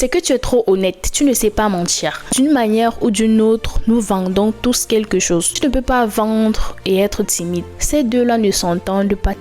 C'est que tu es trop honnête, tu ne sais pas mentir. D'une manière ou d'une autre, nous vendons tous quelque chose. Tu ne peux pas vendre et être timide. Ces deux-là ne s'entendent pas.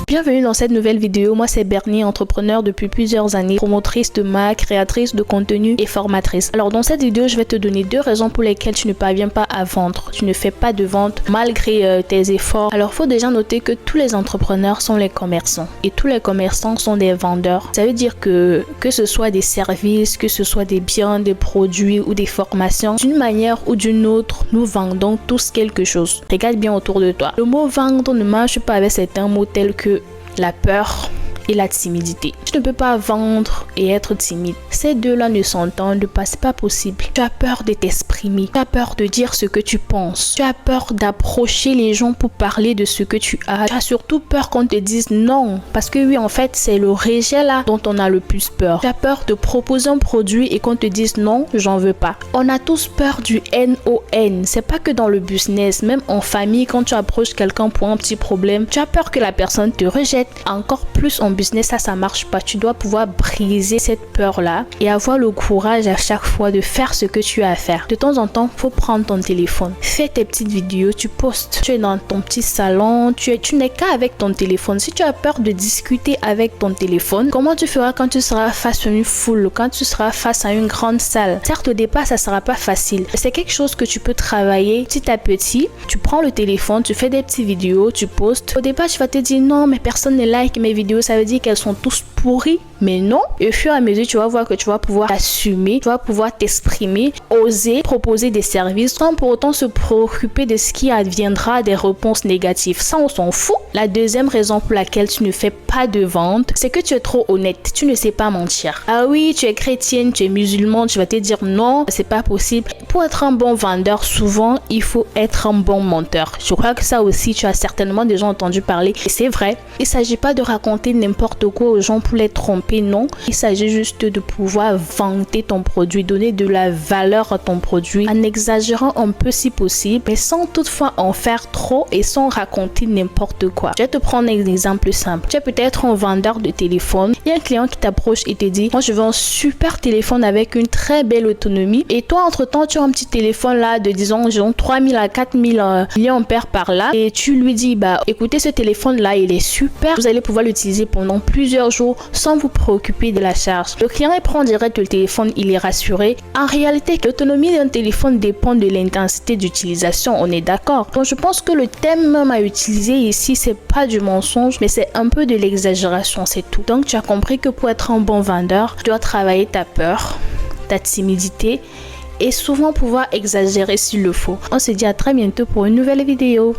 Bienvenue dans cette nouvelle vidéo, moi c'est Bernie, entrepreneur depuis plusieurs années, promotrice de marque, créatrice de contenu et formatrice. Alors dans cette vidéo, je vais te donner deux raisons pour lesquelles tu ne parviens pas à vendre. Tu ne fais pas de vente malgré tes efforts. Alors il faut déjà noter que tous les entrepreneurs sont les commerçants et tous les commerçants sont des vendeurs. Ça veut dire que ce soit des services, que ce soit des biens, des produits ou des formations, d'une manière ou d'une autre, nous vendons tous quelque chose. Regarde bien autour de toi. Le mot vendre ne marche pas avec certains mots tels que la peur et la timidité. Tu ne peux pas vendre et être timide. Ces deux-là ne s'entendent pas, c'est pas possible. Tu as peur de t'exprimer, tu as peur de dire ce que tu penses, tu as peur d'approcher les gens pour parler de ce que tu as. Tu as surtout peur qu'on te dise non, parce que oui, en fait, c'est le rejet là dont on a le plus peur. Tu as peur de proposer un produit et qu'on te dise non, j'en veux pas. On a tous peur du NON. C'est pas que dans le business, même en famille, quand tu approches quelqu'un pour un petit problème, tu as peur que la personne te rejette. Encore plus en business, ça marche pas. Tu dois pouvoir briser cette peur là et avoir le courage à chaque fois de faire ce que tu as à faire. De temps en temps, faut prendre ton téléphone, fais tes petites vidéos, tu postes. Tu es dans ton petit salon, tu n'es qu'avec ton téléphone. Si tu as peur de discuter avec ton téléphone, comment tu feras quand tu seras face à une foule, quand tu seras face à une grande salle? Certes, au départ, ça sera pas facile. C'est quelque chose que tu peux travailler petit à petit. Tu prends le téléphone, tu fais des petites vidéos, tu postes. Au départ, tu vas te dire non, mais personne ne like mes vidéos, ça veut dire qu'elles sont tous pourries. Mais non, et au fur et à mesure, tu vas voir que tu vas pouvoir assumer, tu vas pouvoir t'exprimer, oser proposer des services sans pour autant se préoccuper de ce qui adviendra des réponses négatives. Ça, on s'en fout. La deuxième raison pour laquelle tu ne fais pas de vente, c'est que tu es trop honnête. Tu ne sais pas mentir. Ah oui, tu es chrétienne, tu es musulmane, tu vas te dire non, c'est pas possible. Pour être un bon vendeur, souvent, il faut être un bon menteur. Je crois que ça aussi, tu as certainement déjà entendu parler. Et c'est vrai, il ne s'agit pas de raconter n'importe quoi aux gens pour les tromper, non. Il s'agit juste de pouvoir vanter ton produit, donner de la valeur à ton produit en exagérant un peu si possible, mais sans toutefois en faire trop et sans raconter n'importe quoi. Je vais te prendre un exemple simple. Tu es peut-être un vendeur de téléphone. Il y a un client qui t'approche et te dit, moi je veux un super téléphone avec une très belle autonomie. Et toi, entre-temps, tu as un petit téléphone là de disons 3000 à 4000 mAh par là. Et tu lui dis, bah écoutez, ce téléphone là, il est super. Vous allez pouvoir l'utiliser pendant plusieurs jours sans vous préoccuper de la charge. Le client il prend direct le téléphone, il est rassuré. En réalité, l'autonomie d'un téléphone dépend de l'intensité d'utilisation, on est d'accord. Donc je pense que le thème même à utiliser ici, c'est pas du mensonge, mais c'est un peu de l'exagération, c'est tout. Donc tu as compris que pour être un bon vendeur, tu dois travailler ta peur, ta timidité et souvent pouvoir exagérer s'il le faut. On se dit à très bientôt pour une nouvelle vidéo.